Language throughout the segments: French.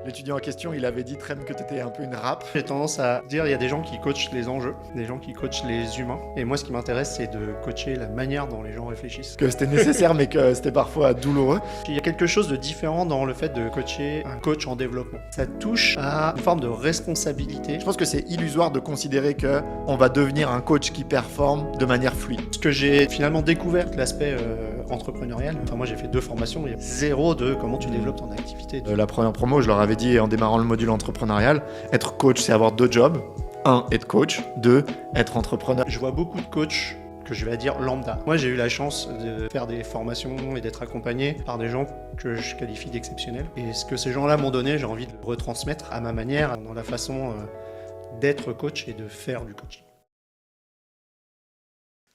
L'étudiant en question, il avait dit, Trem, que tu étais un peu une râpe. J'ai tendance à dire il y a des gens qui coachent les enjeux, des gens qui coachent les humains. Et moi, ce qui m'intéresse, c'est de coacher la manière dont les gens réfléchissent. Que c'était nécessaire, mais que c'était parfois douloureux. Il y a quelque chose de différent dans le fait de coacher un coach en développement. Ça touche à une forme de responsabilité. Je pense que c'est illusoire de considérer qu'on va devenir un coach qui performe de manière fluide. Ce que j'ai finalement découvert, l'aspect entrepreneurial. Enfin, moi, j'ai fait 2 formations. Il y a 0 de comment tu développes ton activité. La première promo, je leur avais dit en démarrant le module entrepreneurial, être coach, c'est avoir 2 jobs. 1, être coach. 2, être entrepreneur. Je vois beaucoup de coachs que je vais dire lambda. Moi, j'ai eu la chance de faire des formations et d'être accompagné par des gens que je qualifie d'exceptionnels. Et ce que ces gens-là m'ont donné, j'ai envie de le retransmettre à ma manière, dans la façon d'être coach et de faire du coaching.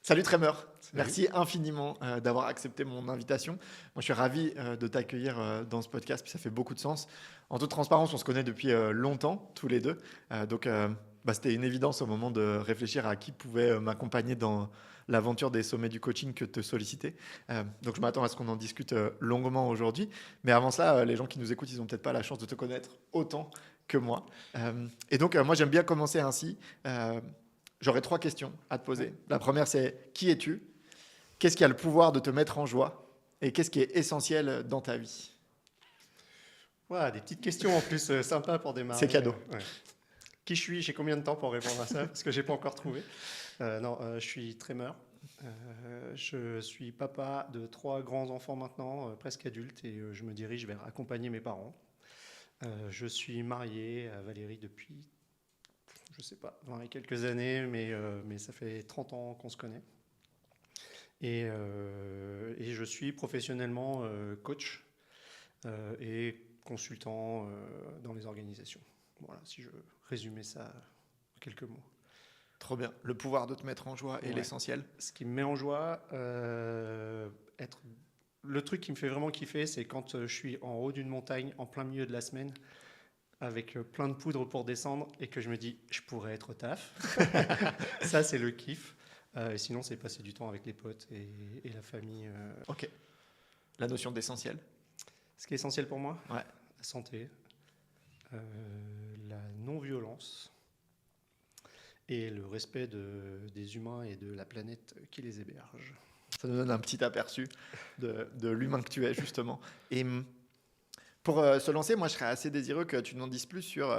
Salut Tremor, merci infiniment d'avoir accepté mon invitation. Moi, je suis ravi de t'accueillir dans ce podcast, puis ça fait beaucoup de sens. En toute transparence, on se connaît depuis longtemps, tous les deux. Donc, c'était une évidence au moment de réfléchir à qui pouvait m'accompagner dans l'aventure des sommets du coaching que de te solliciter. Donc, je m'attends à ce qu'on en discute longuement aujourd'hui. Mais avant cela, les gens qui nous écoutent, ils n'ont peut-être pas la chance de te connaître autant que moi. Et donc, moi, j'aime bien commencer ainsi. J'aurais 3 questions à te poser. La première, c'est qui es-tu? Qu'est-ce qui a le pouvoir de te mettre en joie? Et qu'est-ce qui est essentiel dans ta vie? Voilà, des petites questions en plus sympas pour démarrer. C'est cadeau. Ouais. Qui je suis? J'ai combien de temps pour répondre à ça? Parce que je n'ai pas encore trouvé. Je suis Tremor. Je suis papa de 3 grands enfants maintenant, presque adultes, et je me dirige vers accompagner mes parents. Je suis marié à Valérie depuis, je ne sais pas, 20 et quelques années, mais ça fait 30 ans qu'on se connaît. Et je suis professionnellement coach et consultant dans les organisations. Voilà, si je résumais ça en quelques mots. Trop bien. Le pouvoir de te mettre en joie est l'essentiel. Ce qui me met en joie, le truc qui me fait vraiment kiffer, c'est quand je suis en haut d'une montagne, en plein milieu de la semaine, avec plein de poudre pour descendre, et que je me dis, je pourrais être au taf. Ça, c'est le kiff. Et sinon, c'est passer du temps avec les potes et la famille. Ok. La notion d'essentiel. Ce qui est essentiel pour moi, la santé, la non-violence et le respect des humains et de la planète qui les héberge. Ça nous donne un petit aperçu de l'humain que tu es, justement. Et pour se lancer, moi, je serais assez désireux que tu nous en dises plus sur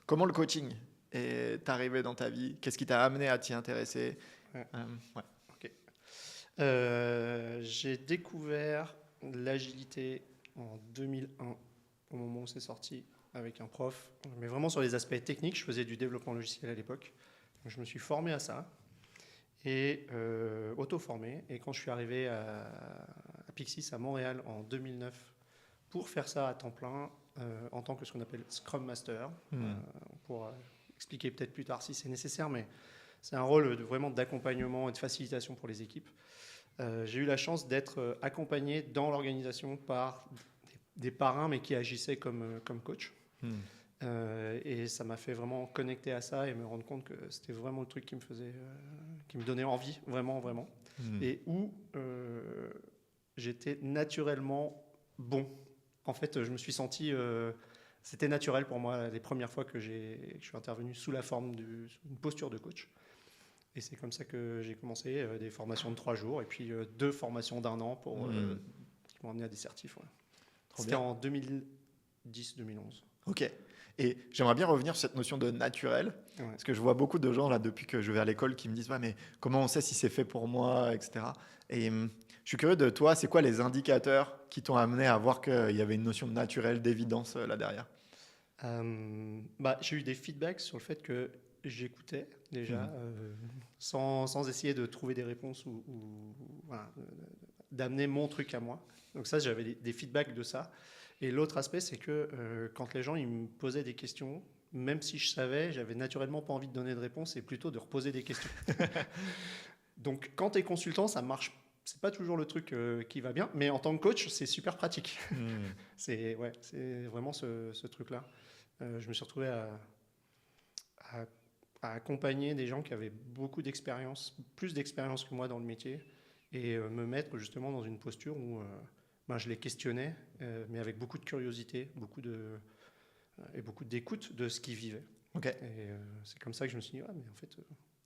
comment le coaching est arrivé dans ta vie. Qu'est-ce qui t'a amené à t'y intéresser? Ok. J'ai découvert l'agilité en 2001, au moment où c'est sorti, avec un prof, mais vraiment sur les aspects techniques. Je faisais du développement logiciel à l'époque. Donc je me suis formé à ça et auto-formé. Et quand je suis arrivé à Pixis à Montréal en 2009 pour faire ça à temps plein, en tant que ce qu'on appelle Scrum Master, on pourra expliquer peut-être plus tard si c'est nécessaire, mais c'est un rôle vraiment d'accompagnement et de facilitation pour les équipes. J'ai eu la chance d'être accompagné dans l'organisation par des parrains, mais qui agissaient comme coach. Et ça m'a fait vraiment connecter à ça et me rendre compte que c'était vraiment le truc qui me donnait envie, vraiment, vraiment. Et où j'étais naturellement bon. En fait, je me suis senti... c'était naturel pour moi les premières fois que je suis intervenu sous la forme d'une posture de coach. Et c'est comme ça que j'ai commencé des formations de 3 jours et puis 2 formations d'1 an qui m'ont amené à des certifs. Ouais. C'était en 2010-2011. Ok. Et j'aimerais bien revenir sur cette notion de naturel, parce que je vois beaucoup de gens là depuis que je vais à l'école qui me disent mais comment on sait si c'est fait pour moi, etc. Et je suis curieux de toi, c'est quoi les indicateurs qui t'ont amené à voir qu'il y avait une notion de naturel, d'évidence là derrière? J'ai eu des feedbacks sur le fait que j'écoutais déjà, sans essayer de trouver des réponses ou d'amener mon truc à moi. Donc ça, j'avais des feedbacks de ça. Et l'autre aspect, c'est que quand les gens ils me posaient des questions, même si je savais, j'avais naturellement pas envie de donner de réponse et plutôt de reposer des questions. Donc quand tu es consultant, ça marche. C'est pas toujours le truc qui va bien, mais en tant que coach, c'est super pratique. C'est vraiment ce truc-là. Je me suis retrouvé à accompagner des gens qui avaient beaucoup d'expérience, plus d'expérience que moi dans le métier, et me mettre justement dans une posture où je les questionnais, mais avec beaucoup de curiosité, beaucoup de et beaucoup d'écoute de ce qu'ils vivaient. Ok. Et c'est comme ça que je me suis dit, mais en fait,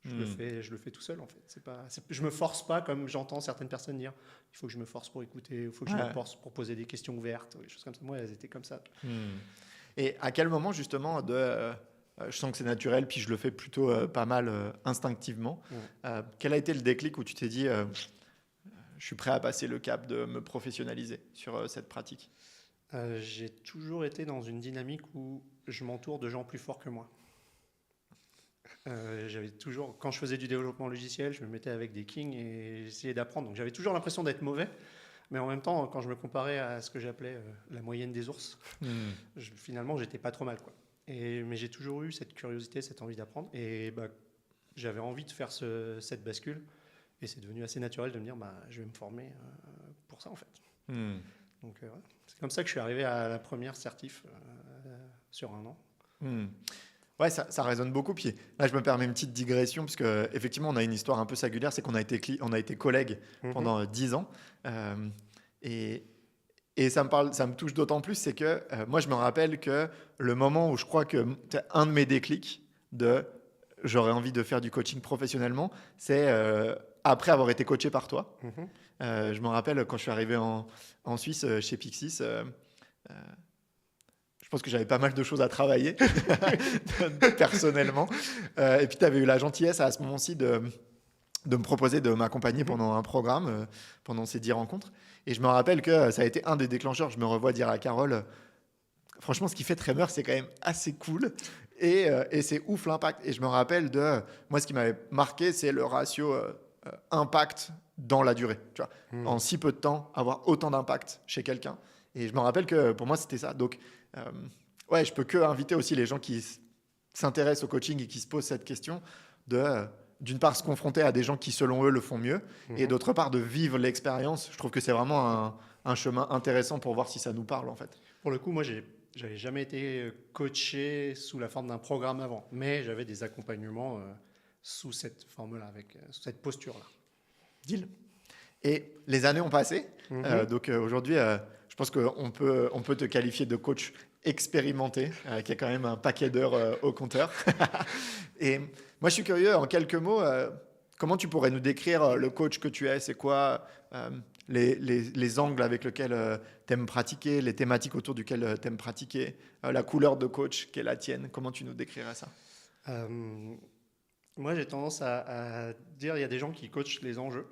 je le fais tout seul. En fait. Je me force pas comme j'entends certaines personnes dire, il faut que je me force pour écouter, il faut que je me force pour poser des questions ouvertes, des choses comme ça. Moi, elles étaient comme ça. Et à quel moment justement je sens que c'est naturel, puis je le fais plutôt pas mal instinctivement. Quel a été le déclic où tu t'es dit, je suis prêt à passer le cap de me professionnaliser sur cette pratique? J'ai toujours été dans une dynamique où je m'entoure de gens plus forts que moi. J'avais toujours, quand je faisais du développement logiciel, je me mettais avec des kings et j'essayais d'apprendre. Donc j'avais toujours l'impression d'être mauvais, mais en même temps, quand je me comparais à ce que j'appelais la moyenne des ours, finalement, j'étais pas trop mal, quoi. Mais j'ai toujours eu cette curiosité, cette envie d'apprendre, et j'avais envie de faire cette bascule, et c'est devenu assez naturel de me dire, je vais me former pour ça, en fait. Donc c'est comme ça que je suis arrivé à la première certif sur 1 an. Ouais, ça résonne beaucoup. Puis là, je me permets une petite digression, parce qu'effectivement, on a une histoire un peu singulière, c'est qu'on a été collègues pendant 10 ans. Et ça me touche d'autant plus, c'est que moi, je me rappelle que le moment où je crois que un de mes déclics j'aurais envie de faire du coaching professionnellement, c'est après avoir été coaché par toi. Je me rappelle quand je suis arrivé en Suisse chez Pixis, je pense que j'avais pas mal de choses à travailler personnellement. Et puis, tu avais eu la gentillesse à ce moment-ci de me proposer de m'accompagner pendant un programme, pendant ces 10 rencontres. Et je me rappelle que ça a été un des déclencheurs. Je me revois dire à Carole, franchement, ce qui fait Tremor, c'est quand même assez cool. Et c'est ouf l'impact. Et je me rappelle moi, ce qui m'avait marqué, c'est le ratio impact dans la durée. Tu vois, en si peu de temps, avoir autant d'impact chez quelqu'un. Et je me rappelle que pour moi, c'était ça. Donc, ouais, je peux que inviter aussi les gens qui s'intéressent au coaching et qui se posent cette question d'une part, se confronter à des gens qui, selon eux, le font mieux, et d'autre part, de vivre l'expérience. Je trouve que c'est vraiment un chemin intéressant pour voir si ça nous parle, en fait. Pour le coup, moi, j'avais jamais été coaché sous la forme d'un programme avant, mais j'avais des accompagnements sous cette forme-là, sous cette posture-là. Deal. Et les années ont passé. Donc aujourd'hui, je pense qu'on peut te qualifier de coach expérimenté, qui a quand même un paquet d'heures au compteur. Et moi, je suis curieux, en quelques mots, comment tu pourrais nous décrire le coach que tu es? C'est quoi les angles avec lesquels tu aimes pratiquer, les thématiques autour duquel tu aimes pratiquer, la couleur de coach qui est la tienne? Comment tu nous décrirais ça? Moi, j'ai tendance à dire qu'il y a des gens qui coachent les enjeux,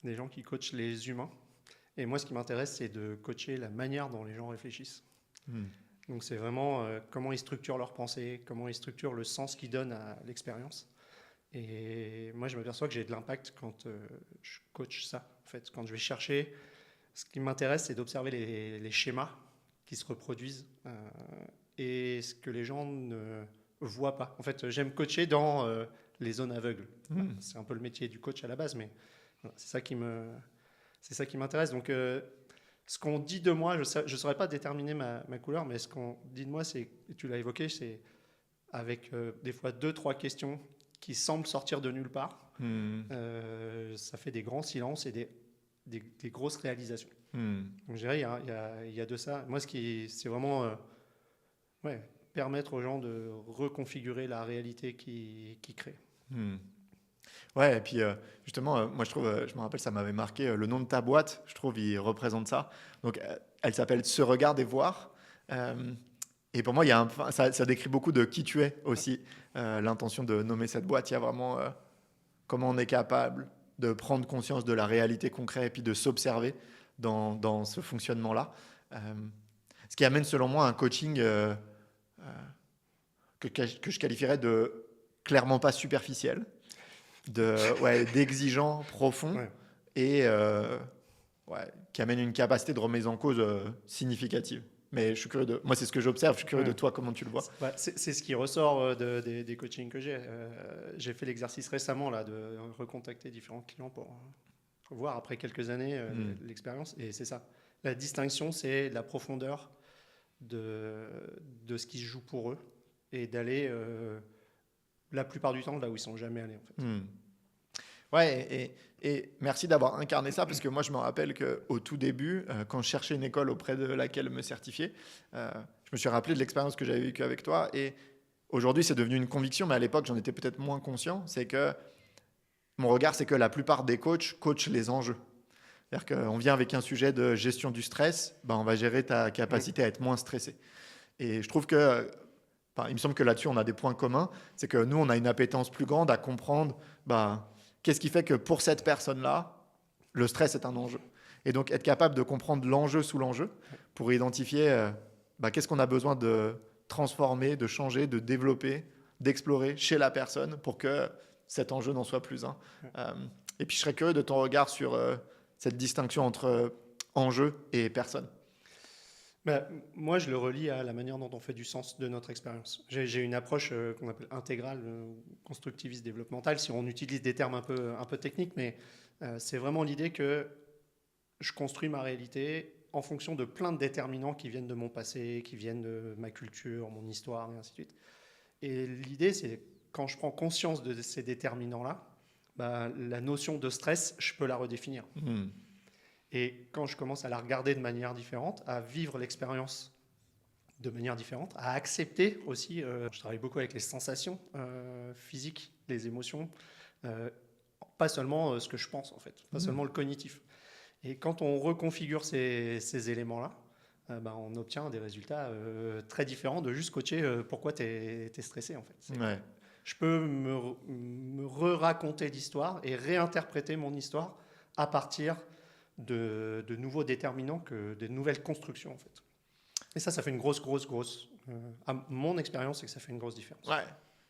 des gens qui coachent les humains. Et moi, ce qui m'intéresse, c'est de coacher la manière dont les gens réfléchissent. Donc, c'est vraiment comment ils structurent leurs pensées, comment ils structurent le sens qu'ils donnent à l'expérience. Et moi, je m'aperçois que j'ai de l'impact quand je coach ça. En fait, quand je vais chercher, ce qui m'intéresse, c'est d'observer les schémas qui se reproduisent et ce que les gens ne voient pas. En fait, j'aime coacher dans les zones aveugles. C'est un peu le métier du coach à la base, mais voilà, c'est ça qui m'intéresse. Donc, ce qu'on dit de moi, je ne saurais pas déterminer ma couleur, mais ce qu'on dit de moi, c'est, et tu l'as évoqué, c'est avec des fois 2-3 questions qui semblent sortir de nulle part. Ça fait des grands silences et des grosses réalisations. Donc, je dirais, il y a de ça. Moi, c'est vraiment permettre aux gens de reconfigurer la réalité qu'ils créent. Ouais, et puis justement, moi je me rappelle, ça m'avait marqué, le nom de ta boîte, je trouve, il représente ça. Donc, elle s'appelle Se regarder voir. Et pour moi, ça décrit beaucoup de qui tu es aussi, l'intention de nommer cette boîte. Il y a vraiment comment on est capable de prendre conscience de la réalité concrète et puis de s'observer dans ce fonctionnement-là. Ce qui amène, selon moi, un coaching que je qualifierais de clairement pas superficiel, d'exigeant, profond, et qui amène une capacité de remise en cause significative. Mais je suis curieux moi, c'est ce que j'observe. Je suis curieux de toi, comment tu le vois? C'est ce qui ressort des coachings que j'ai. J'ai fait l'exercice récemment là, de recontacter différents clients pour voir après quelques années l'expérience. Et c'est ça. La distinction, c'est la profondeur de ce qui se joue pour eux et d'aller la plupart du temps là où ils ne sont jamais allés. En fait. Ouais, et merci d'avoir incarné ça, parce que moi, je me rappelle qu'au tout début, quand je cherchais une école auprès de laquelle me certifier, je me suis rappelé de l'expérience que j'avais vécue avec toi et aujourd'hui, c'est devenu une conviction, mais à l'époque, j'en étais peut-être moins conscient. C'est que mon regard, c'est que la plupart des coachs coachent les enjeux. C'est-à-dire qu'on vient avec un sujet de gestion du stress, ben on va gérer ta capacité à être moins stressé. Et je trouve que, enfin, il me semble que là-dessus, on a des points communs. C'est que nous, on a une appétence plus grande à comprendre ben, qu'est-ce qui fait que pour cette personne-là, le stress est un enjeu. Et donc, être capable de comprendre l'enjeu sous l'enjeu pour identifier ben, qu'est-ce qu'on a besoin de transformer, de changer, de développer, d'explorer chez la personne pour que cet enjeu n'en soit plus un. Et puis, je serais curieux de ton regard sur cette distinction entre enjeu et personne. Bah, moi, je le relie à la manière dont on fait du sens de notre expérience. J'ai une approche qu'on appelle intégrale, constructiviste développementale, si on utilise des termes un peu techniques, mais c'est vraiment l'idée que je construis ma réalité en fonction de plein de déterminants qui viennent de mon passé, qui viennent de ma culture, mon histoire, et ainsi de suite. Et l'idée, c'est quand je prends conscience de ces déterminants-là, bah, la notion de stress, je peux la redéfinir. Et quand je commence à la regarder de manière différente, à vivre l'expérience de manière différente, à accepter aussi, je travaille beaucoup avec les sensations physiques, les émotions, pas seulement ce que je pense en fait, pas seulement le cognitif. Et quand on reconfigure ces éléments-là, ben, on obtient des résultats très différents de juste coacher pourquoi tu es stressé en fait. Ouais. Je peux me re-raconter l'histoire et réinterpréter mon histoire à partir de nouveaux déterminants, de nouvelles constructions en fait. Et ça fait une grosse. À mon expérience, c'est que ça fait une grosse différence. Ouais,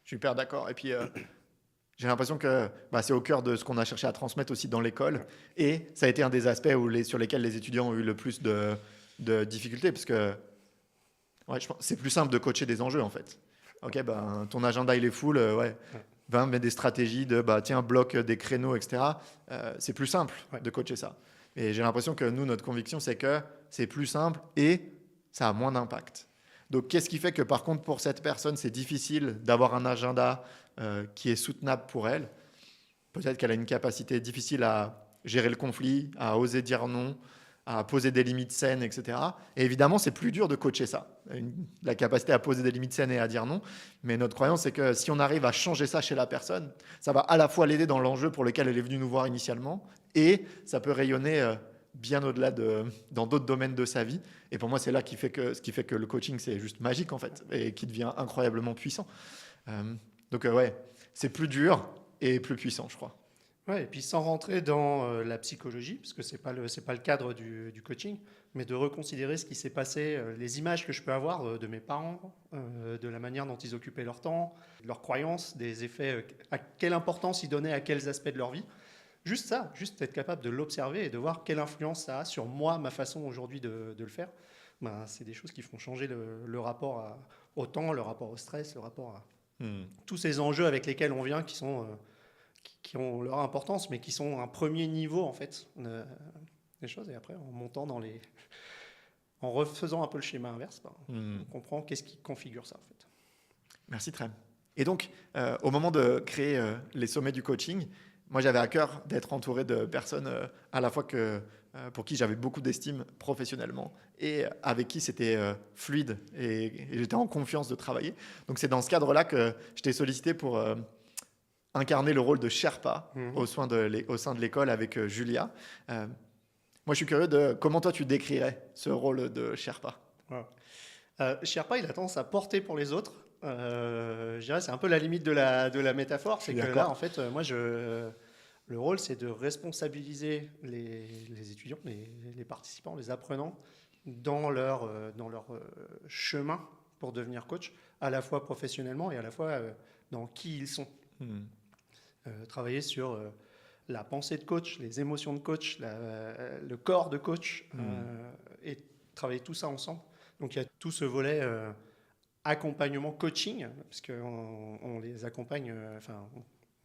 je suis hyper d'accord. Et puis, j'ai l'impression que c'est au cœur de ce qu'on a cherché à transmettre aussi dans l'école. Et ça a été un des aspects sur lesquels les étudiants ont eu le plus de difficultés. Parce que ouais, je pense c'est plus simple de coacher des enjeux, en fait. Ok, ben, ton agenda, il est full. Ouais. Va mettre des stratégies de, tiens, bloque des créneaux, etc. C'est plus simple de coacher ça. Et j'ai l'impression que nous, notre conviction, c'est que c'est plus simple et ça a moins d'impact. Donc, qu'est-ce qui fait que, par contre, pour cette personne, c'est difficile d'avoir un agenda qui est soutenable pour elle? Peut-être qu'elle a une capacité difficile à gérer le conflit, à oser dire non, à poser des limites saines, etc. Et évidemment, c'est plus dur de coacher ça, la capacité à poser des limites saines et à dire non. Mais notre croyance, c'est que si on arrive à changer ça chez la personne, ça va à la fois l'aider dans l'enjeu pour lequel elle est venue nous voir initialement, et ça peut rayonner bien au-delà dans d'autres domaines de sa vie. Et pour moi, c'est là ce qui fait que le coaching, c'est juste magique, en fait, et qui devient incroyablement puissant. Donc, ouais, c'est plus dur et plus puissant, je crois. Ouais, et puis sans rentrer dans la psychologie, parce que c'est pas le cadre du coaching, mais de reconsidérer ce qui s'est passé, les images que je peux avoir de mes parents, de la manière dont ils occupaient leur temps, de leurs croyances, des effets, à quelle importance ils donnaient à quels aspects de leur vie. Juste ça, juste être capable de l'observer et de voir quelle influence ça a sur moi, ma façon aujourd'hui de le faire. Ben, c'est des choses qui font changer le rapport au temps, le rapport au stress, le rapport à tous ces enjeux avec lesquels on vient qui ont leur importance, mais qui sont un premier niveau en fait des choses. Et après, en montant en refaisant un peu le schéma inverse, on comprend qu'est-ce qui configure ça en fait. Merci Trem. Et donc, au moment de créer les sommets du coaching, moi j'avais à cœur d'être entouré de personnes à la fois pour qui j'avais beaucoup d'estime professionnellement et avec qui c'était fluide et j'étais en confiance de travailler. Donc c'est dans ce cadre-là que je t'ai sollicité pour incarner le rôle de Sherpa au sein de l'école avec Julia. Moi, je suis curieux de comment toi tu décrirais ce rôle de Sherpa. Sherpa, il a tendance à porter pour les autres. Je dirais, c'est un peu la limite de la métaphore. C'est que là, en fait, moi, le rôle, c'est de responsabiliser les étudiants, les participants, les apprenants dans leur chemin pour devenir coach, à la fois professionnellement et à la fois dans qui ils sont. Travailler sur la pensée de coach, les émotions de coach, le corps de coach, et travailler tout ça ensemble. Donc il y a tout ce volet accompagnement coaching, parce qu'on les accompagne.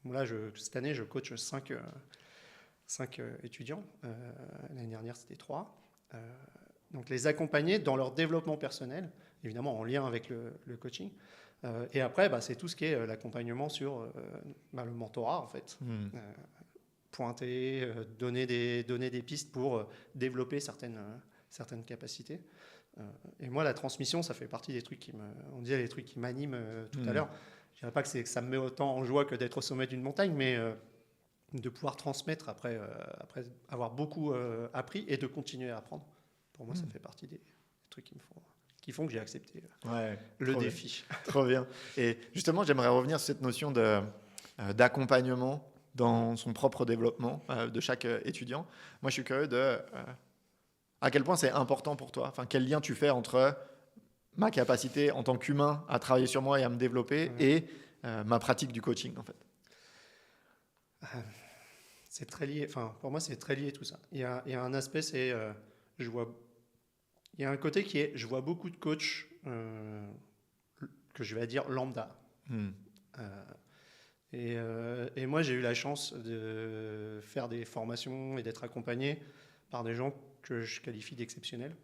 Là, cette année, je coach 5 étudiants. L'année dernière, c'était 3. Donc les accompagner dans leur développement personnel, évidemment en lien avec le coaching. Et après, c'est tout ce qui est l'accompagnement sur le mentorat, en fait. Pointer, donner des pistes pour développer certaines capacités. Et moi, la transmission, ça fait partie des trucs on disait les trucs qui m'animent tout à l'heure. Je dirais pas que ça me met autant en joie que d'être au sommet d'une montagne, mais de pouvoir transmettre après avoir beaucoup appris et de continuer à apprendre. Pour moi, ça fait partie des trucs qui font que j'ai accepté le défi. Trop bien. Et justement, j'aimerais revenir sur cette notion d'accompagnement dans son propre développement de chaque étudiant. Moi, je suis curieux de à quel point c'est important pour toi. Enfin, quel lien tu fais entre ma capacité en tant qu'humain à travailler sur moi et à me développer et ma pratique du coaching, en fait. C'est très lié. Enfin, pour moi, c'est très lié tout ça. Il y a un aspect, c'est il y a un côté qui est, je vois beaucoup de coachs que je vais dire lambda. Et moi, j'ai eu la chance de faire des formations et d'être accompagné par des gens que je qualifie d'exceptionnels.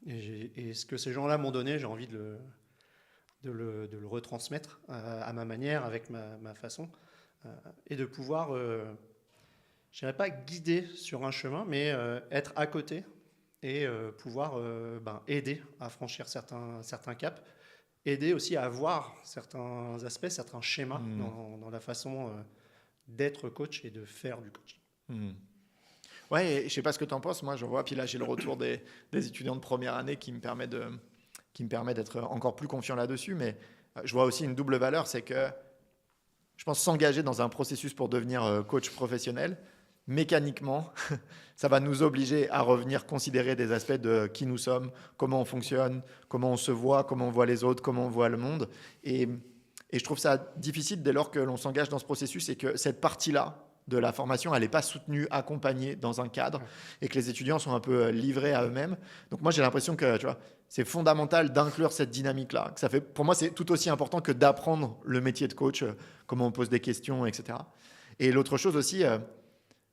Et ce que ces gens-là m'ont donné, j'ai envie de le retransmettre à ma manière, avec ma façon, et de pouvoir, je dirais pas guider sur un chemin, mais être à côté et pouvoir aider à franchir certains caps, aider aussi à voir certains aspects, certains schémas dans la façon d'être coach et de faire du coaching. Ouais, je sais pas ce que tu en penses, moi je vois, puis là j'ai le retour des étudiants de première année qui me permet d'être encore plus confiant là-dessus, mais je vois aussi une double valeur, c'est que je pense s'engager dans un processus pour devenir coach professionnel, mécaniquement, ça va nous obliger à revenir considérer des aspects de qui nous sommes, comment on fonctionne, comment on se voit, comment on voit les autres, comment on voit le monde. Et je trouve ça difficile dès lors que l'on s'engage dans ce processus et que cette partie-là de la formation, elle n'est pas soutenue, accompagnée dans un cadre et que les étudiants sont un peu livrés à eux-mêmes. Donc moi, j'ai l'impression que c'est fondamental d'inclure cette dynamique-là. Pour moi, c'est tout aussi important que d'apprendre le métier de coach, comment on pose des questions, etc. Et l'autre chose aussi,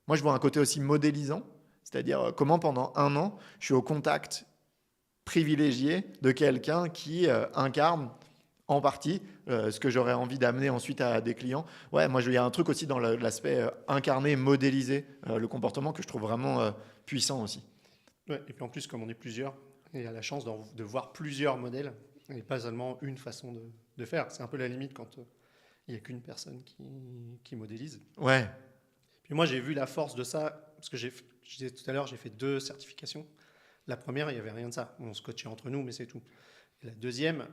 moi, je vois un côté aussi modélisant, c'est-à-dire comment pendant 1 an, je suis au contact privilégié de quelqu'un qui incarne en partie ce que j'aurais envie d'amener ensuite à des clients. Ouais, moi, il y a un truc aussi dans l'aspect incarner, modéliser le comportement que je trouve vraiment puissant aussi. Ouais, et puis en plus, comme on est plusieurs, il y a la chance de voir plusieurs modèles et pas seulement une façon de faire. C'est un peu la limite quand il n'y a qu'une personne qui modélise. Ouais. Puis moi, j'ai vu la force de ça, parce que je disais tout à l'heure, j'ai fait 2 certifications. La première, il n'y avait rien de ça. On se coachait entre nous, mais c'est tout. Et la deuxième,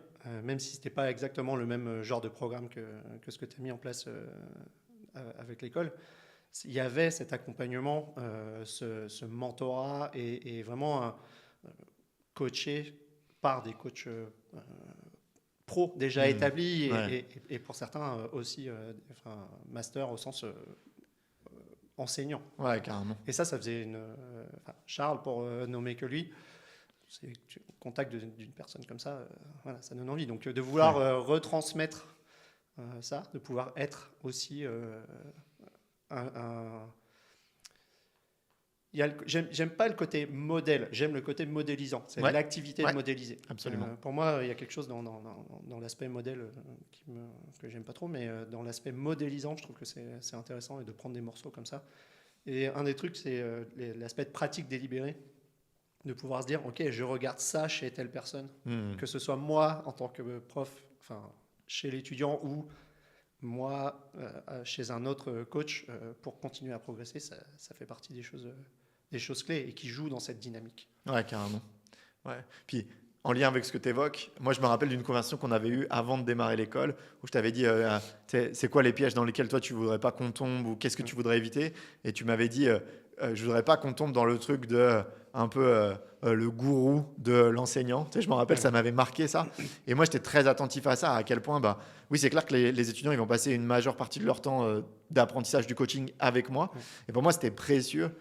même si ce n'était pas exactement le même genre de programme que ce que tu as mis en place avec l'école, il y avait cet accompagnement, ce mentorat et vraiment coaché par des coachs pros déjà établis et pour certains aussi master au sens enseignant. Ouais, carrément. Et ça faisait Charles, pour nommer que lui, c'est au contact d'une personne comme ça, voilà, ça donne envie. Donc de vouloir retransmettre ça, de pouvoir être aussi j'aime pas le côté modèle, j'aime le côté modélisant. C'est l'activité de modéliser. Absolument. Pour moi, il y a quelque chose dans l'aspect modèle que j'aime pas trop, mais dans l'aspect modélisant, je trouve que c'est intéressant et de prendre des morceaux comme ça. Et un des trucs, c'est l'aspect de pratique délibérée, de pouvoir se dire, ok, je regarde ça chez telle personne, que ce soit moi en tant que prof, chez l'étudiant ou moi chez un autre coach, pour continuer à progresser, ça fait partie des choses clés et qui jouent dans cette dynamique. Ouais, carrément. Ouais. Puis, en lien avec ce que tu évoques, moi, je me rappelle d'une conversation qu'on avait eue avant de démarrer l'école, où je t'avais dit, c'est quoi les pièges dans lesquels toi, tu ne voudrais pas qu'on tombe, ou qu'est-ce que tu voudrais éviter? Et tu m'avais dit, je ne voudrais pas qu'on tombe dans le truc de un peu le gourou de l'enseignant. Tu sais, je me rappelle, ça m'avait marqué ça. Et moi, j'étais très attentif à ça, à quel point, oui, c'est clair que les étudiants, ils vont passer une majeure partie de leur temps d'apprentissage du coaching avec moi. Et pour moi, c'était précieux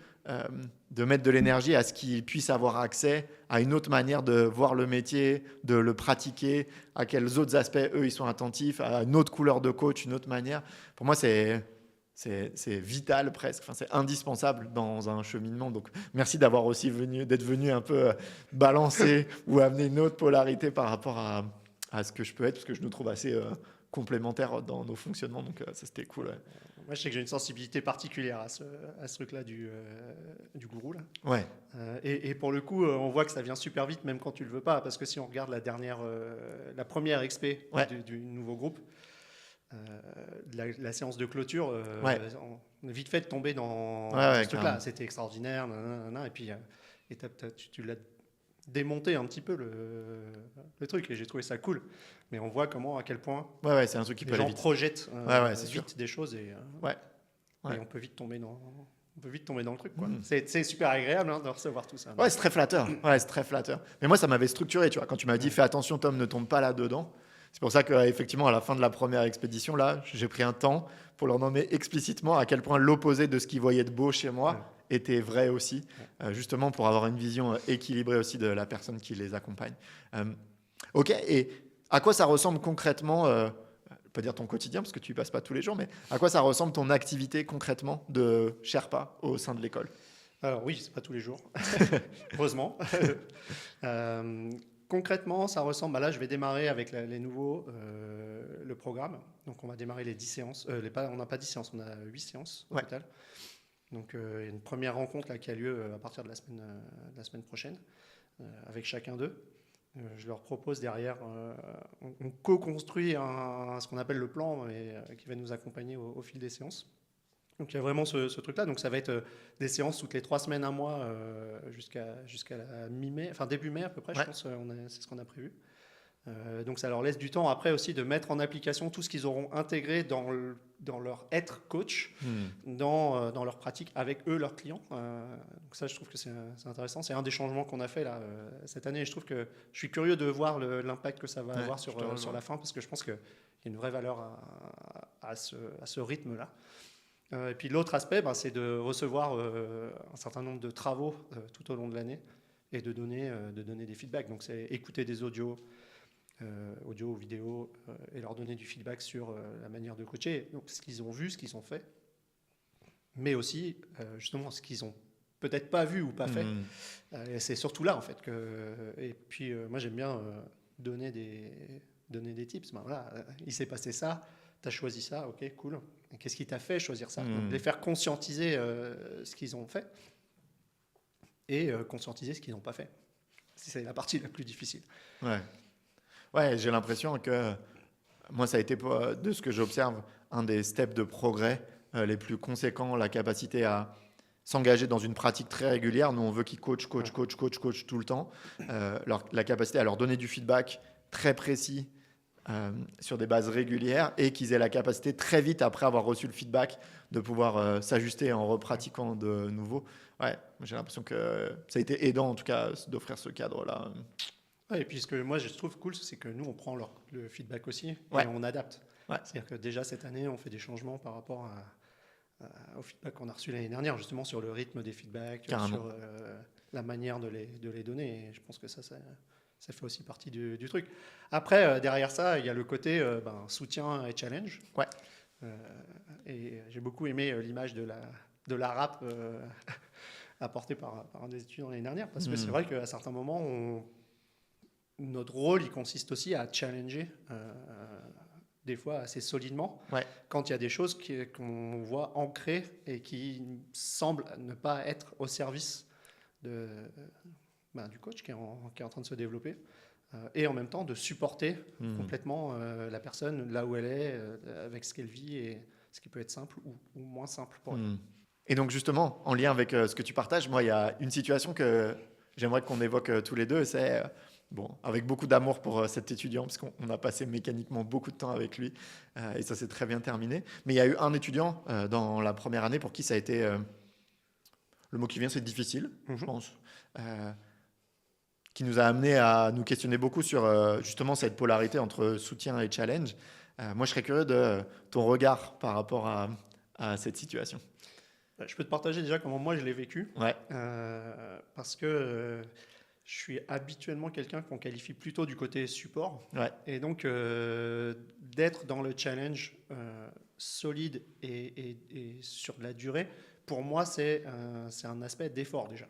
de mettre de l'énergie à ce qu'ils puissent avoir accès à une autre manière de voir le métier, de le pratiquer, à quels autres aspects, eux, ils sont attentifs, à une autre couleur de coach, une autre manière. Pour moi, c'est vital presque, c'est indispensable dans un cheminement. Donc, merci d'être venu un peu balancer ou amener une autre polarité par rapport à ce que je peux être, parce que je nous trouve assez complémentaires dans nos fonctionnements. Donc, ça, c'était cool. Ouais. Moi, je sais que j'ai une sensibilité particulière à ce truc-là du gourou. Là. Ouais, Et pour le coup, on voit que ça vient super vite, même quand tu le veux pas. Parce que si on regarde la première XP Ouais. du nouveau groupe, la séance de clôture, Ouais. on a vite fait de tomber dans Ouais, ce truc-là. carrément. C'était extraordinaire. Et puis, tu l'as démonté un petit peu le truc. Et j'ai trouvé ça cool. Mais on voit à quel point Ouais, c'est un truc qui les peut aller gens vite. projettent Ouais, c'est sûr. vite des choses Ouais. Ouais. et on peut vite tomber dans le truc. Quoi. Mhm. C'est super agréable de recevoir tout ça. Ouais, c'est très flatteur. Ouais, c'est très flatteur. Mais moi, ça m'avait structuré, tu vois. Quand tu m'as dit, fais attention, Tom, ne tombe pas là-dedans. C'est pour ça qu'effectivement, à la fin de la première expédition, là, j'ai pris un temps pour leur nommer explicitement à quel point l'opposé de ce qu'ils voyaient de beau chez moi était vrai aussi, justement pour avoir une vision équilibrée aussi de la personne qui les accompagne. Ok, et à quoi ça ressemble concrètement, je vais pas dire ton quotidien parce que tu y passes pas tous les jours, mais à quoi ça ressemble ton activité concrètement de Sherpa au sein de l'école? Alors oui, c'est pas tous les jours, heureusement. Concrètement, ça ressemble. Là, je vais démarrer avec les nouveaux, le programme. Donc, on va démarrer les 10 séances. On n'a pas 10 séances, on a 8 séances au total. Donc, il y a une première rencontre là, qui a lieu à partir de la semaine prochaine avec chacun d'eux. Je leur propose derrière, on co-construit ce qu'on appelle le plan, mais qui va nous accompagner au fil des séances. Donc il y a vraiment ce truc-là. Donc ça va être des séances toutes les 3 semaines, un mois, jusqu'à la mi-mai, enfin début mai à peu près, je pense, c'est ce qu'on a prévu. Donc ça leur laisse du temps après aussi de mettre en application tout ce qu'ils auront intégré dans leur être coach, dans leur pratique avec eux, leurs clients. Donc ça, je trouve que c'est intéressant. C'est un des changements qu'on a fait là, cette année. Et je trouve que je suis curieux de voir l'impact que ça va avoir sur la fin, parce que je pense qu'il y a une vraie valeur à ce rythme-là. Et puis l'autre aspect, c'est de recevoir un certain nombre de travaux tout au long de l'année et de donner des feedbacks. Donc c'est écouter des audio ou vidéo, et leur donner du feedback sur la manière de coacher. Donc ce qu'ils ont vu, ce qu'ils ont fait, mais aussi justement ce qu'ils ont peut-être pas vu ou pas fait. Et c'est surtout là en fait et puis moi j'aime bien donner des tips. Voilà, il s'est passé ça, tu as choisi ça, ok, cool. Et qu'est-ce qui t'a fait choisir ça? Donc, les faire conscientiser ce qu'ils ont fait et conscientiser ce qu'ils n'ont pas fait. C'est la partie la plus difficile. Ouais, j'ai l'impression que moi, ça a été, de ce que j'observe, un des steps de progrès les plus conséquents, la capacité à s'engager dans une pratique très régulière. Nous, on veut qu'ils coachent tout le temps. La capacité à leur donner du feedback très précis sur des bases régulières et qu'ils aient la capacité très vite, après avoir reçu le feedback, de pouvoir s'ajuster en repratiquant de nouveau. Ouais, j'ai l'impression que ça a été aidant, en tout cas, d'offrir ce cadre-là. Ouais, et puis ce que moi je trouve cool, c'est que nous on prend le feedback aussi et on adapte. C'est-à-dire que déjà cette année on fait des changements par rapport au feedback qu'on a reçu l'année dernière, justement sur le rythme des feedbacks, sur la manière de les donner. Et je pense que ça fait aussi partie du truc. Après, derrière ça, il y a le côté soutien et challenge. Et j'ai beaucoup aimé l'image de la rap apportée par un des étudiants l'année dernière, parce que c'est vrai qu'à certains moments, notre rôle, il consiste aussi à challenger des fois assez solidement quand il y a des choses qu'on voit ancrées et qui semblent ne pas être au service du coach qui est en train de se développer, et en même temps de supporter complètement la personne là où elle est, avec ce qu'elle vit et ce qui peut être simple ou moins simple pour elle. Et donc justement, en lien avec ce que tu partages, moi il y a une situation que j'aimerais qu'on évoque tous les deux, c'est avec beaucoup d'amour pour cet étudiant, parce qu'on a passé mécaniquement beaucoup de temps avec lui, et ça s'est très bien terminé. Mais il y a eu un étudiant dans la première année pour qui ça a été, le mot qui vient c'est difficile, je pense, qui nous a amené à nous questionner beaucoup sur justement cette polarité entre soutien et challenge. Moi je serais curieux de ton regard par rapport à cette situation. Je peux te partager déjà comment moi je l'ai vécu, parce que je suis habituellement quelqu'un qu'on qualifie plutôt du côté support. Et donc, d'être dans le challenge solide et sur de la durée, pour moi, c'est un aspect d'effort déjà.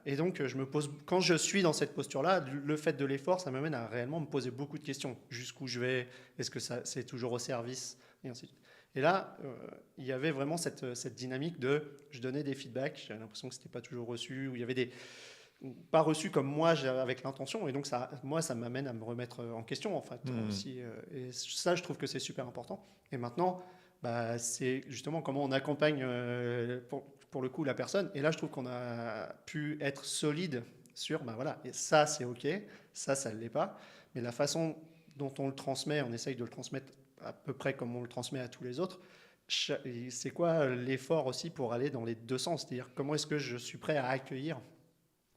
Et donc, je me pose, quand je suis dans cette posture-là, le fait de l'effort, ça m'amène à réellement me poser beaucoup de questions. Jusqu'où je vais? Est-ce que c'est toujours au service? Et ainsi de suite. Et là, il y avait vraiment cette dynamique de je donnais des feedbacks, j'avais l'impression que ce n'était pas toujours reçu, ou il y avait des pas reçus comme moi avec l'intention, et donc ça m'amène à me remettre en question en fait aussi, et ça je trouve que c'est super important. Et maintenant, bah, c'est justement comment on accompagne pour le coup la personne, et là je trouve qu'on a pu être solide sur, bah voilà, et ça c'est ok, ça ne l'est pas, mais la façon dont on le transmet, on essaye de le transmettre à peu près comme on le transmet à tous les autres. C'est quoi l'effort aussi pour aller dans les deux sens, c'est-à-dire comment est-ce que je suis prêt à accueillir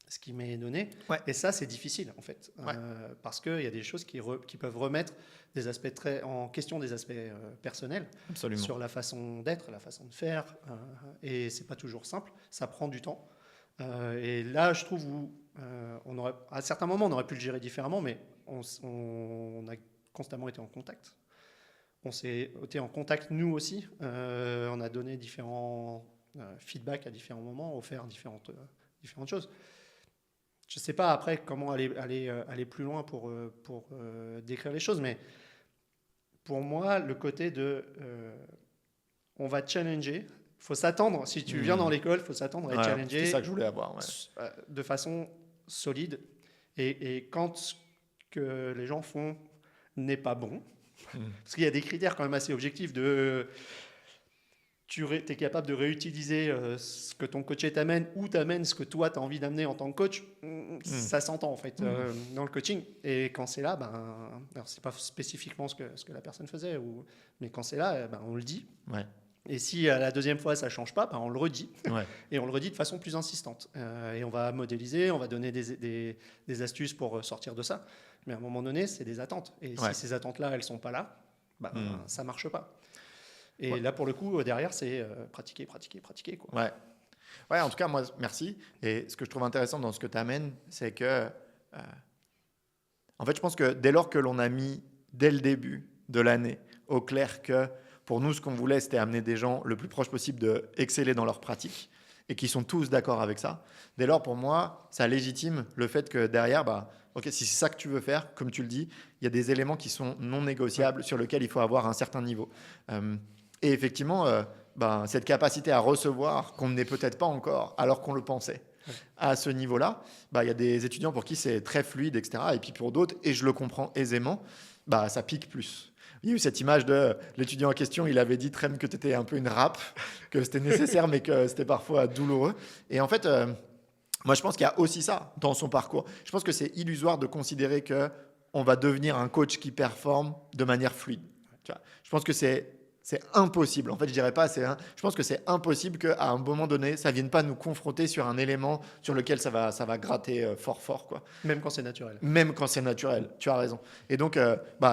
ce qui m'est donné. Ouais. Et ça, c'est difficile, en fait. Ouais. Parce qu'il y a des choses qui peuvent remettre des aspects en question, des aspects personnels. Absolument. Sur la façon d'être, la façon de faire. Et c'est pas toujours simple. Ça prend du temps. Et là, je trouve à certains moments, on aurait pu le gérer différemment, mais on a constamment été en contact. On s'est été en contact, nous aussi. On a donné différents feedbacks à différents moments, offert différentes choses. Je ne sais pas après comment aller plus loin pour décrire les choses, mais pour moi, le côté de on va challenger, il faut s'attendre, si tu viens dans l'école, il faut s'attendre à être challengé. C'est ça que je voulais avoir. De façon solide. Et quand ce que les gens font n'est pas bon, parce qu'il y a des critères quand même assez objectifs de... Tu es capable de réutiliser ce que ton coaché t'amène ou t'amène ce que toi tu as envie d'amener en tant que coach, ça s'entend en fait dans le coaching. Et quand c'est là, alors c'est pas spécifiquement ce que la personne faisait, mais quand c'est là, on le dit. Ouais. Et si à la deuxième fois ça change pas, on le redit. Ouais. Et on le redit de façon plus insistante. Et on va modéliser, on va donner des astuces pour sortir de ça. Mais à un moment donné, c'est des attentes. Et si ces attentes-là, elles sont pas là, ça marche pas. Et là, pour le coup, derrière, c'est pratiquer, quoi. Ouais, en tout cas, moi, merci. Et ce que je trouve intéressant dans ce que tu amènes, c'est que, en fait, je pense que dès lors que l'on a mis, dès le début de l'année, au clair que pour nous, ce qu'on voulait, c'était amener des gens le plus proche possible d'exceller dans leur pratique et qui sont tous d'accord avec ça, dès lors, pour moi, ça légitime le fait que derrière, ok, si c'est ça que tu veux faire, comme tu le dis, il y a des éléments qui sont non négociables sur lesquels il faut avoir un certain niveau. Et effectivement, cette capacité à recevoir qu'on n'est peut-être pas encore alors qu'on le pensait à ce niveau-là, il y a des étudiants pour qui c'est très fluide, etc. Et puis pour d'autres, et je le comprends aisément, ça pique plus. Il y a eu cette image de l'étudiant en question, il avait dit Trem que tu étais un peu une râpe, que c'était nécessaire mais que c'était parfois douloureux. Et en fait, moi je pense qu'il y a aussi ça dans son parcours. Je pense que c'est illusoire de considérer qu'on va devenir un coach qui performe de manière fluide. Tu vois, je pense que c'est impossible. En fait, je dirais pas, je pense que c'est impossible qu'à un moment donné, ça vienne pas nous confronter sur un élément sur lequel ça va gratter fort, quoi. Même quand c'est naturel. Même quand c'est naturel, tu as raison. Et donc,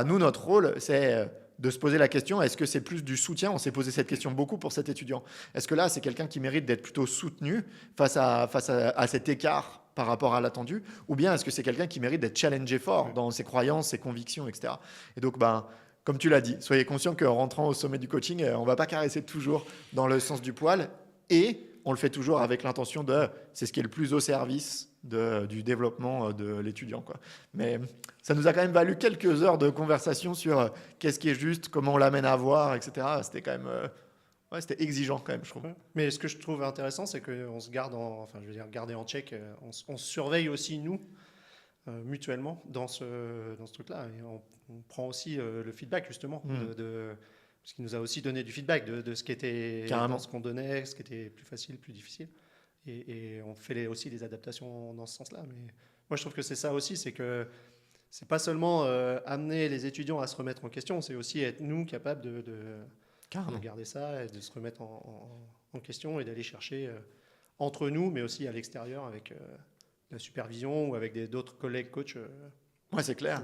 nous, notre rôle, c'est de se poser la question, est-ce que c'est plus du soutien ? On s'est posé cette question beaucoup pour cet étudiant. Est-ce que là, c'est quelqu'un qui mérite d'être plutôt soutenu face à cet écart par rapport à l'attendu ? Ou bien est-ce que c'est quelqu'un qui mérite d'être challengé fort dans ses croyances, ses convictions, etc. Et donc, comme tu l'as dit, soyez conscients qu'en rentrant au sommet du coaching, on ne va pas caresser toujours dans le sens du poil et on le fait toujours avec l'intention c'est ce qui est le plus au service du développement de l'étudiant, quoi. Mais ça nous a quand même valu quelques heures de conversation sur qu'est-ce qui est juste, comment on l'amène à voir, etc. C'était quand même c'était exigeant quand même, je trouve. Mais ce que je trouve intéressant, c'est qu'on se garde garder en check, on se surveille aussi, nous, mutuellement dans ce truc-là. Et on prend aussi le feedback, justement, parce qu'il nous a aussi donné du feedback de ce qui était dans ce qu'on donnait, ce qui était plus facile, plus difficile. Et on fait aussi des adaptations dans ce sens-là. Mais moi, je trouve que c'est ça aussi, c'est que c'est pas seulement amener les étudiants à se remettre en question, c'est aussi être nous capables de garder ça et de se remettre en question et d'aller chercher entre nous, mais aussi à l'extérieur avec la supervision ou avec d'autres collègues coachs. C'est clair.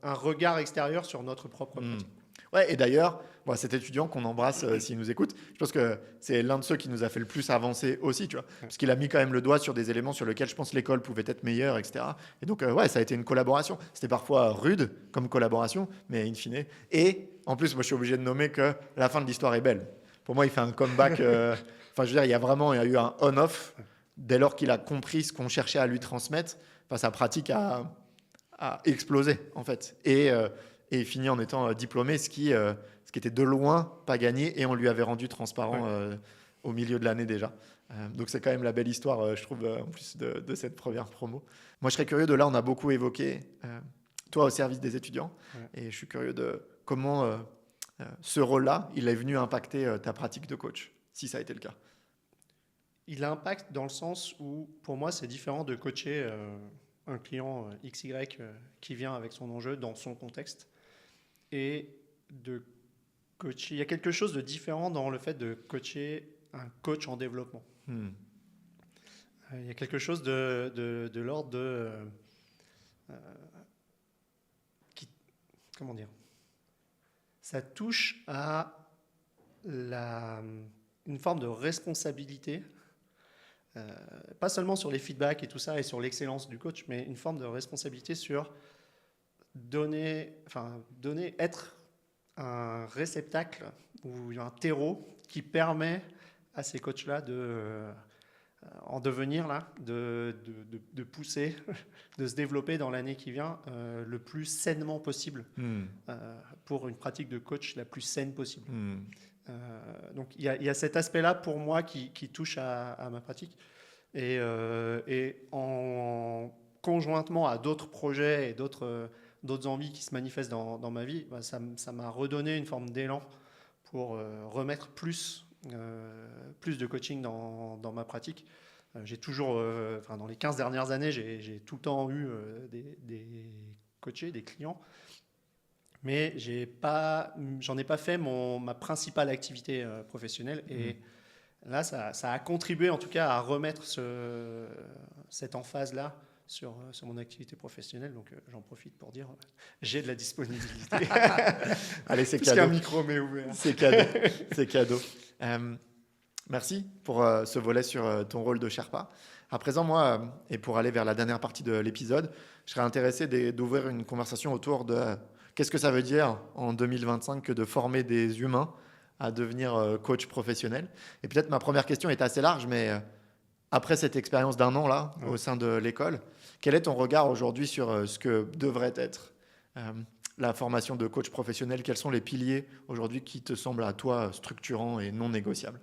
Un regard extérieur sur notre propre pratique. Ouais, et d'ailleurs, cet étudiant qu'on embrasse s'il nous écoute, je pense que c'est l'un de ceux qui nous a fait le plus avancer aussi, tu vois, parce qu'il a mis quand même le doigt sur des éléments sur lesquels je pense l'école pouvait être meilleure, etc. Et donc, ça a été une collaboration. C'était parfois rude comme collaboration, mais in fine. Et en plus, moi, je suis obligé de nommer que la fin de l'histoire est belle. Pour moi, il fait un comeback. Je veux dire, il y a eu un on-off dès lors qu'il a compris ce qu'on cherchait à lui transmettre. Sa pratique a explosé, en fait. Et finit en étant diplômé, ce qui ce qui était de loin pas gagné, et on lui avait rendu transparent au milieu de l'année déjà. Donc c'est quand même la belle histoire, je trouve, en plus de cette première promo. Moi, je serais curieux de là, on a beaucoup évoqué toi au service des étudiants, et je suis curieux de comment ce rôle-là, il est venu impacter ta pratique de coach, si ça a été le cas. Il impacte dans le sens où, pour moi, c'est différent de coacher un client XY qui vient avec son enjeu dans son contexte et de coacher. Il y a quelque chose de différent dans le fait de coacher un coach en développement. Il y a quelque chose de l'ordre de... comment dire? Ça touche à une forme de responsabilité, pas seulement sur les feedbacks et tout ça et sur l'excellence du coach, mais une forme de responsabilité sur être un réceptacle ou un terreau qui permet à ces coachs-là en devenir là, de pousser, de se développer dans l'année qui vient le plus sainement possible pour une pratique de coach la plus saine possible. Donc il y a cet aspect-là pour moi qui touche à ma pratique et conjointement à d'autres projets et d'autres envies qui se manifestent dans ma vie, ça m'a redonné une forme d'élan pour remettre plus de coaching dans ma pratique. J'ai toujours, dans les 15 dernières années, j'ai tout le temps eu des coachés, des clients, mais j'en ai pas fait ma principale activité professionnelle. Et là, ça a contribué en tout cas à remettre cette emphase-là sur mon activité professionnelle. Donc j'en profite pour dire, j'ai de la disponibilité. Allez, c'est cadeau. Puisqu'un micro m'est ouvert. C'est cadeau. C'est cadeau. Merci pour ce volet sur ton rôle de Sherpa. À présent, moi, et pour aller vers la dernière partie de l'épisode, je serais intéressé d'ouvrir une conversation autour de qu'est-ce que ça veut dire en 2025 que de former des humains à devenir coach professionnel. Et peut-être ma première question est assez large, mais après cette expérience d'un an là, au sein de l'école, quel est ton regard aujourd'hui sur ce que devrait être la formation de coach professionnel? Quels sont les piliers aujourd'hui qui te semblent à toi structurants et non négociables?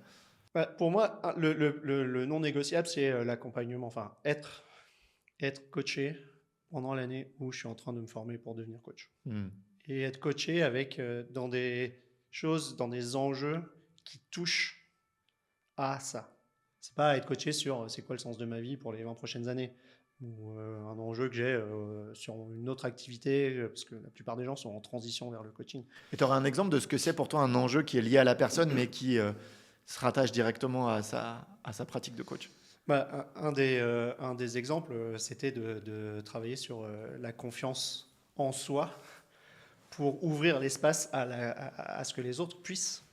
Pour moi, le non négociable, c'est l'accompagnement. Enfin, être coaché pendant l'année où je suis en train de me former pour devenir coach. Et être coaché avec dans des choses, dans des enjeux qui touchent à ça. C'est pas être coaché sur c'est quoi le sens de ma vie pour les 20 prochaines années, ou un enjeu que j'ai sur une autre activité, parce que la plupart des gens sont en transition vers le coaching. Et tu auras un exemple de ce que c'est pour toi un enjeu qui est lié à la personne, mais qui se rattache directement à sa pratique de coach? Un des exemples, c'était de travailler sur la confiance en soi pour ouvrir l'espace à ce que les autres puissent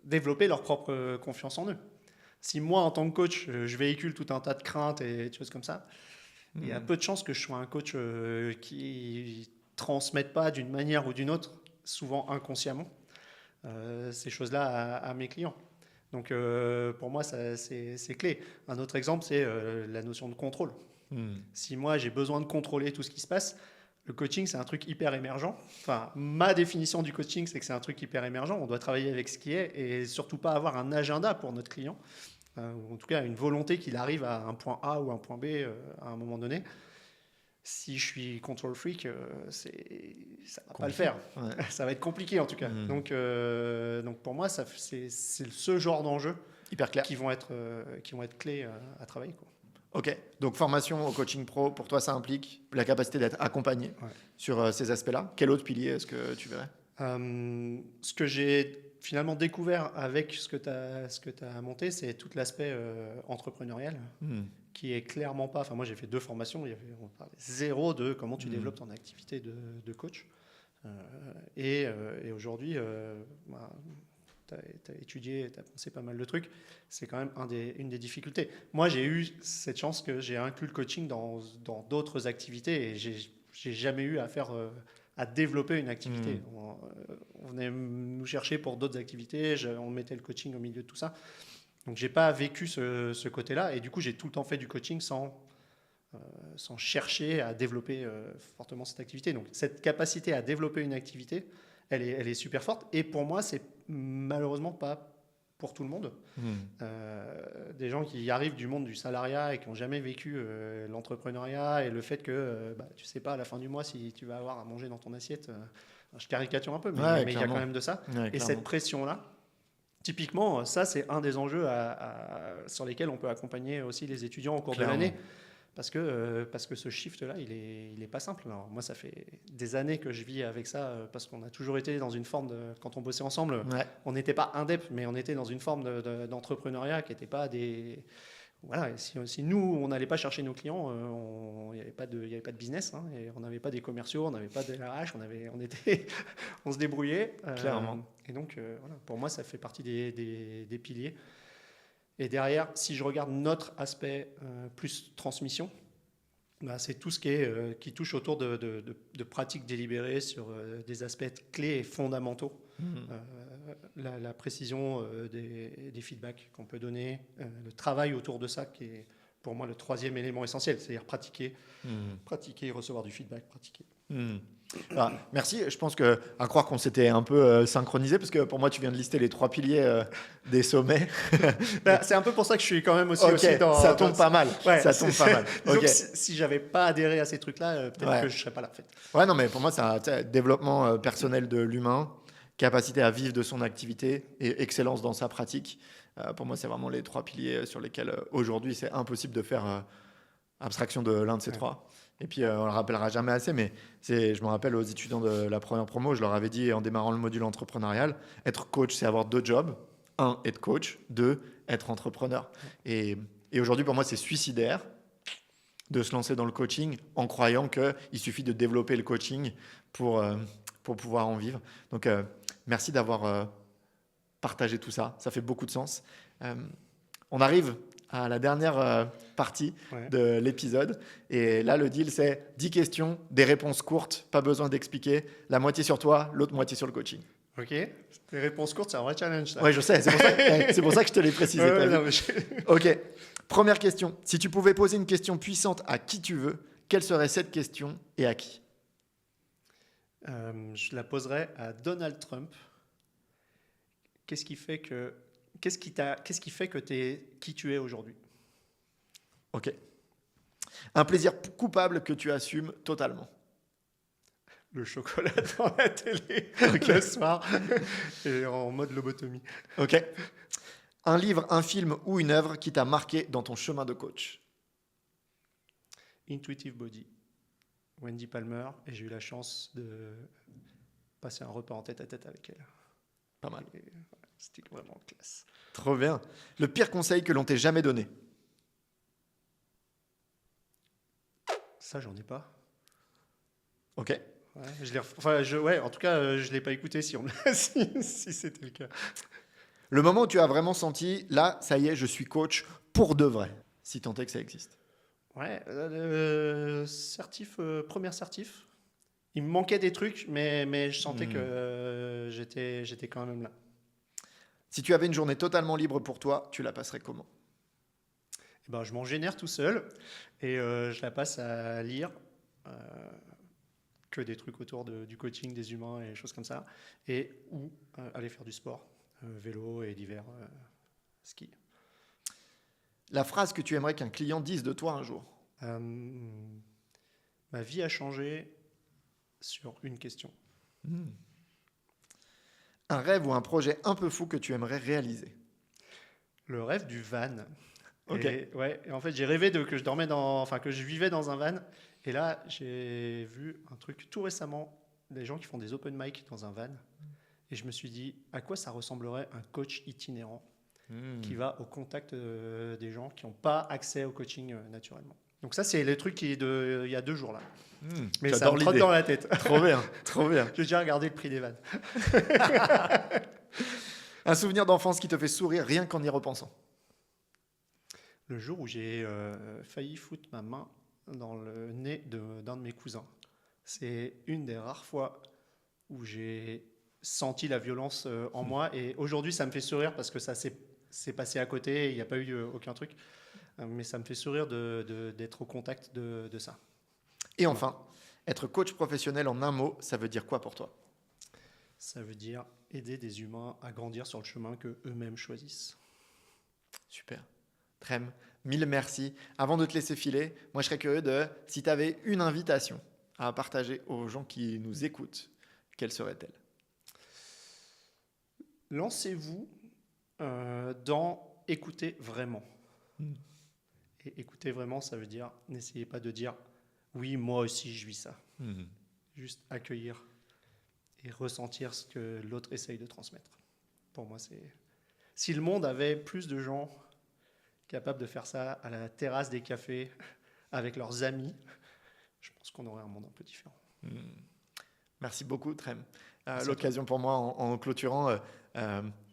développer leur propre confiance en eux. Si moi, en tant que coach, je véhicule tout un tas de craintes et des choses comme ça, il y a peu de chances que je sois un coach qui ne transmette pas d'une manière ou d'une autre, souvent inconsciemment, ces choses-là à mes clients. Donc pour moi, c'est clé. Un autre exemple, c'est la notion de contrôle. Si moi, j'ai besoin de contrôler tout ce qui se passe, le coaching, c'est un truc hyper émergent. Enfin, ma définition du coaching, c'est que c'est un truc hyper émergent. On doit travailler avec ce qui est et surtout pas avoir un agenda pour notre client, ou en tout cas une volonté qu'il arrive à un point A ou un point B à un moment donné. Si je suis control freak, ça va pas le faire. Ouais. Ça va être compliqué en tout cas. Donc pour moi, c'est ce genre d'enjeux hyper clair qui vont être clés à travailler, quoi. Ok, donc formation au coaching pro, pour toi, ça implique la capacité d'être accompagné sur ces aspects-là. Quel autre pilier est-ce que tu verrais? Ce que j'ai finalement découvert avec ce que tu as monté, c'est tout l'aspect entrepreneurial, qui est clairement pas... Enfin, moi, j'ai fait 2 formations, on parlait zéro de comment tu développes ton activité de coach. Et aujourd'hui... tu as étudié, tu as pensé pas mal de trucs, c'est quand même une des difficultés. Moi, j'ai eu cette chance que j'ai inclus le coaching dans d'autres activités et j'ai jamais eu à développer une activité. On venait nous chercher pour d'autres activités, on mettait le coaching au milieu de tout ça. Donc, j'ai pas vécu ce côté-là et du coup, j'ai tout le temps fait du coaching sans sans chercher à développer fortement cette activité. Donc cette capacité à développer une activité, elle est super forte. Et pour moi, c'est malheureusement pas pour tout le monde. Des gens qui arrivent du monde du salariat et qui n'ont jamais vécu l'entrepreneuriat et le fait que tu sais pas à la fin du mois si tu vas avoir à manger dans ton assiette. Je caricature un peu, mais il y a quand même de ça. Ouais, et cette pression-là, typiquement, ça c'est un des enjeux sur lesquels on peut accompagner aussi les étudiants au cours de l'année. Parce que ce shift-là, il est pas simple. Alors, moi, ça fait des années que je vis avec ça, parce qu'on a toujours été dans une forme quand on bossait ensemble, on n'était pas indep, mais on était dans une forme d'entrepreneuriat qui n'était pas des... Voilà, si nous, on n'allait pas chercher nos clients, il n'y avait pas de business, hein, et on n'avait pas des commerciaux, on n'avait pas de RH, on se débrouillait. Clairement. Et donc, voilà, pour moi, ça fait partie des piliers. Et derrière, si je regarde notre aspect plus transmission, c'est tout ce qui touche autour de pratiques délibérées sur des aspects clés et fondamentaux. La précision des feedbacks qu'on peut donner, le travail autour de ça qui est pour moi le troisième élément essentiel, c'est-à-dire pratiquer, recevoir du feedback, pratiquer. Merci. Je pense qu'à croire qu'on s'était un peu synchronisé, parce que pour moi, tu viens de lister les 3 piliers des sommets. C'est un peu pour ça que je suis quand même aussi dans... Ça tombe pas mal. Ouais, ça tombe pas mal. Donc, si j'avais pas adhéré à ces trucs-là, peut-être que je serais pas là, en fait. Ouais, non, mais pour moi, c'est un développement personnel de l'humain, capacité à vivre de son activité et excellence dans sa pratique. Pour moi, c'est vraiment les 3 piliers sur lesquels aujourd'hui, c'est impossible de faire abstraction de l'un de ces 3. Et puis, on ne le rappellera jamais assez, mais je me rappelle aux étudiants de la première promo, je leur avais dit en démarrant le module entrepreneurial, être coach, c'est avoir 2 jobs. 1, être coach. 2, être entrepreneur. Et aujourd'hui, pour moi, c'est suicidaire de se lancer dans le coaching en croyant qu'il suffit de développer le coaching pour pouvoir en vivre. Donc, merci d'avoir partagé tout ça. Ça fait beaucoup de sens. On arrive à la dernière partie de l'épisode. Et là, le deal, c'est 10 questions, des réponses courtes, pas besoin d'expliquer. La moitié sur toi, l'autre moitié sur le coaching. Ok. Les réponses courtes, c'est un vrai challenge. Oui, je sais. C'est pour ça que je te l'ai précisé. Ok. Première question. Si tu pouvais poser une question puissante à qui tu veux, quelle serait cette question et à qui ? Je la poserais à Donald Trump. Qu'est-ce qui fait que tu es qui tu es aujourd'hui ? Ok. Un plaisir coupable que tu assumes totalement. Le chocolat dans la télé le soir et en mode lobotomie. Ok. Un livre, un film ou une œuvre qui t'a marqué dans ton chemin de coach. Intuitive Body, Wendy Palmer, et j'ai eu la chance de passer un repas en tête-à-tête avec elle. Pas mal. Et, c'était vraiment classe. Trop bien. Le pire conseil que l'on t'ait jamais donné. Ça, j'en ai pas. Ok. En tout cas, je ne l'ai pas écouté si c'était le cas. Le moment où tu as vraiment senti, là, ça y est, je suis coach pour de vrai, si tant est que ça existe. Ouais, première certif. Il me manquait des trucs, mais je sentais que j'étais quand même là. Si tu avais une journée totalement libre pour toi, tu la passerais comment ? Je m'en génère tout seul et je la passe à lire que des trucs autour du coaching, des humains et des choses comme ça, ou aller faire du sport, vélo et l'hiver, ski. La phrase que tu aimerais qu'un client dise de toi un jour. Ma vie a changé sur une question. Un rêve ou un projet un peu fou que tu aimerais réaliser. Le rêve du van. Ok. Et en fait, j'ai rêvé que je vivais dans un van. Et là, j'ai vu un truc tout récemment, des gens qui font des open mic dans un van. Et je me suis dit, à quoi ça ressemblerait un coach itinérant qui va au contact des gens qui n'ont pas accès au coaching naturellement. Donc ça, c'est le truc il y a 2 jours là. Mais ça me trotte dans la tête. Trop bien, trop bien. J'ai déjà regardé le prix des vannes. Un souvenir d'enfance qui te fait sourire rien qu'en y repensant. Le jour où j'ai failli foutre ma main dans le nez d'un de mes cousins. C'est une des rares fois où j'ai senti la violence en moi. Et aujourd'hui, ça me fait sourire parce que ça s'est passé à côté. Il n'y a pas eu aucun truc. mais ça me fait sourire d'être au contact de ça. Et enfin, être coach professionnel en un mot, ça veut dire quoi pour toi? Ça veut dire aider des humains à grandir sur le chemin qu'eux-mêmes choisissent. Super. Trem, mille merci. Avant de te laisser filer, moi je serais curieux si tu avais une invitation à partager aux gens qui nous écoutent, quelle serait-elle? Lancez-vous dans écouter vraiment. Et écouter vraiment, ça veut dire, n'essayez pas de dire oui, moi aussi je vis ça. Juste accueillir et ressentir ce que l'autre essaye de transmettre. Pour moi, c'est... Si le monde avait plus de gens capables de faire ça à la terrasse des cafés avec leurs amis, je pense qu'on aurait un monde un peu différent. Merci beaucoup, Trem. L'occasion pour moi, en clôturant,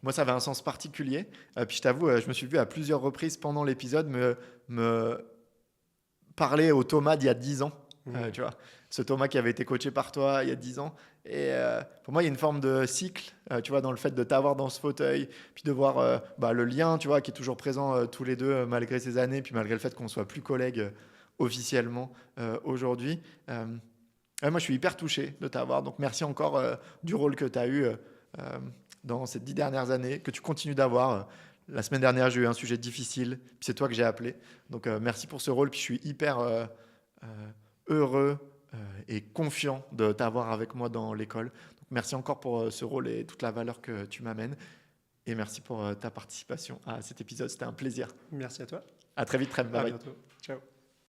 moi, ça avait un sens particulier. Puis je t'avoue, je me suis vu à plusieurs reprises pendant l'épisode me parler au Thomas d'il y a 10 ans. Tu vois, ce Thomas qui avait été coaché par toi il y a 10 ans. Et pour moi, il y a une forme de cycle, tu vois, dans le fait de t'avoir dans ce fauteuil, puis de voir le lien, tu vois, qui est toujours présent tous les deux, malgré ces années, puis malgré le fait qu'on soit plus collègues officiellement aujourd'hui. Moi, je suis hyper touché de t'avoir. Donc, merci encore du rôle que tu as eu dans ces 10 dernières années, que tu continues d'avoir. La semaine dernière, j'ai eu un sujet difficile, puis c'est toi que j'ai appelé. Donc, merci pour ce rôle. Puis je suis hyper heureux et confiant de t'avoir avec moi dans l'école. Donc, merci encore pour ce rôle et toute la valeur que tu m'amènes. Et merci pour ta participation à cet épisode. C'était un plaisir. Merci à toi. À très vite, Trem. Bye À bye. bientôt. Ciao.